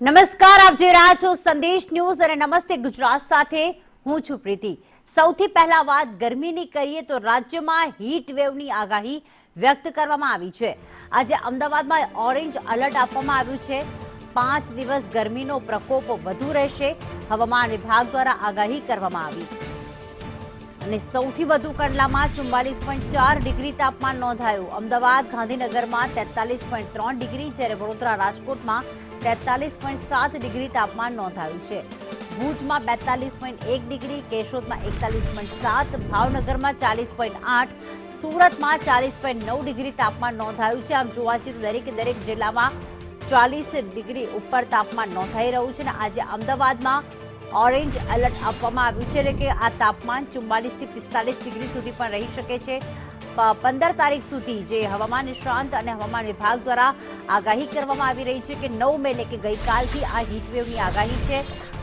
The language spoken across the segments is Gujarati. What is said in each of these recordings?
નમસ્કાર, આપ જોઈ રહ્યા છો સંદેશ ન્યૂઝ અને નમસ્તે ગુજરાત સાથે હું છું પ્રીતિ। સૌથી પહેલા વાત ગરમીની કરીએ તો રાજ્યમાં હીટ વેવની આગાહી વ્યક્ત કરવામાં આવી છે। આજે અમદાવાદમાં ઓરેન્જ એલર્ટ આપવામાં આવ્યું છે। 5 દિવસ ગરમીનો પ્રકોપ વધુ રહેશે, હવામાન વિભાગ દ્વારા આગાહી કરવામાં આવી। અને સૌથી વધુ કંડલામાં 44.4 ડિગ્રી તાપમાન નોંધાયું। અમદાવાદ ગાંધીનગરમાં 43.3 ડિગ્રી, જ્યારે વડોદરા રાજકોટમાં 43.7 ડિગ્રી તાપમાન નોંધાયું છે। ભુજમાં 42.1 ડિગ્રી, કેશોદમાં 41.7, ભાવનગરમાં 40.8, સુરતમાં 40.9 ડિગ્રી તાપમાન નોંધાયું છે। આમ જોવા જઈએ તો દરેક જિલ્લામાં 40 ડિગ્રી ઉપર તાપમાન નોંધાઈ રહ્યું છે। અને આજે અમદાવાદમાં ઓરેન્જ એલર્ટ આપવામાં આવ્યું છે, એટલે કે આ તાપમાન 44 થી 45 ડિગ્રી સુધી પણ રહી શકે છે। 15 તારીખ સુધી જે હવામાન નિષ્ણાંત અને હવામાન વિભાગ દ્વારા આગાહી કરવામાં આવી રહી છે કે 9 મે એટલે કે ગઈકાલથી આ હીટવેવની આગાહી છે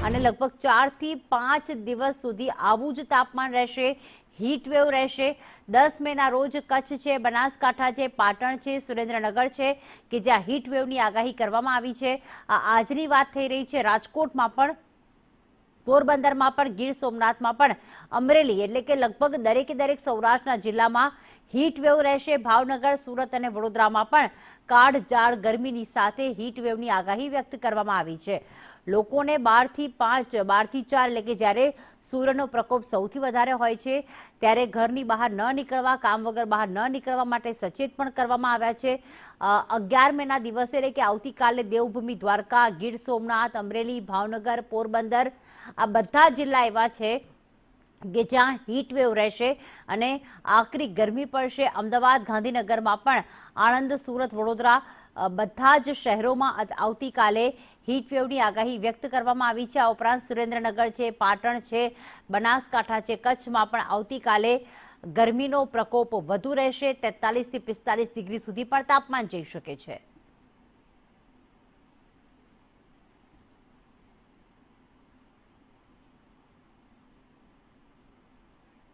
અને લગભગ 4 થી 5 દિવસ સુધી આવું જ તાપમાન રહેશે, હીટવેવ રહેશે। 10 મેના રોજ કચ્છ છે, બનાસકાંઠા છે, પાટણ છે, સુરેન્દ્રનગર છે કે જ્યાં હીટવેવની આગાહી કરવામાં આવી છે। આજની વાત થઈ રહી છે રાજકોટમાં પણ, પોરબંદરમાં પણ, ગીર સોમનાથમાં પણ, અમરેલી એટલે કે લગભગ દરેક સૌરાષ્ટ્રના જિલ્લામાં હીટવેવ રહેશે। ભાવનગર, સુરત અને વડોદરામાં પણ કાળઝાળ ગરમીની સાથે હીટવેવની આગાહી વ્યક્ત કરવામાં આવી છે। લોકોને 12 થી 4 એટલે કે જ્યારે સૂર્યનો પ્રકોપ સૌથી વધારે હોય છે ત્યારે ઘરની બહાર ન નીકળવા, કામ વગર બહાર ન નીકળવા માટે સચેત પણ કરવામાં આવ્યા છે। 11 મેના દિવસે એટલે કે આવતીકાલે દેવભૂમિ દ્વારકા, ગીર સોમનાથ, અમરેલી, ભાવનગર, પોરબંદર આ બધા જિલ્લા એવા છે કે જ્યાં હીટવેવ રહેશે અને આકરી ગરમી પડશે। અમદાવાદ ગાંધીનગરમાં પણ, આણંદ, સુરત, વડોદરા બધા જ શહેરોમાં આવતીકાલે હીટવેવની આગાહી વ્યક્ત કરવામાં આવી છે। આ ઉપરાંત સુરેન્દ્રનગર છે, પાટણ છે, બનાસકાંઠા છે, કચ્છમાં પણ આવતીકાલે ગરમીનો પ્રકોપ વધુ રહેશે। 43 થી 45 ડિગ્રી સુધી પણ તાપમાન જઈ શકે છે।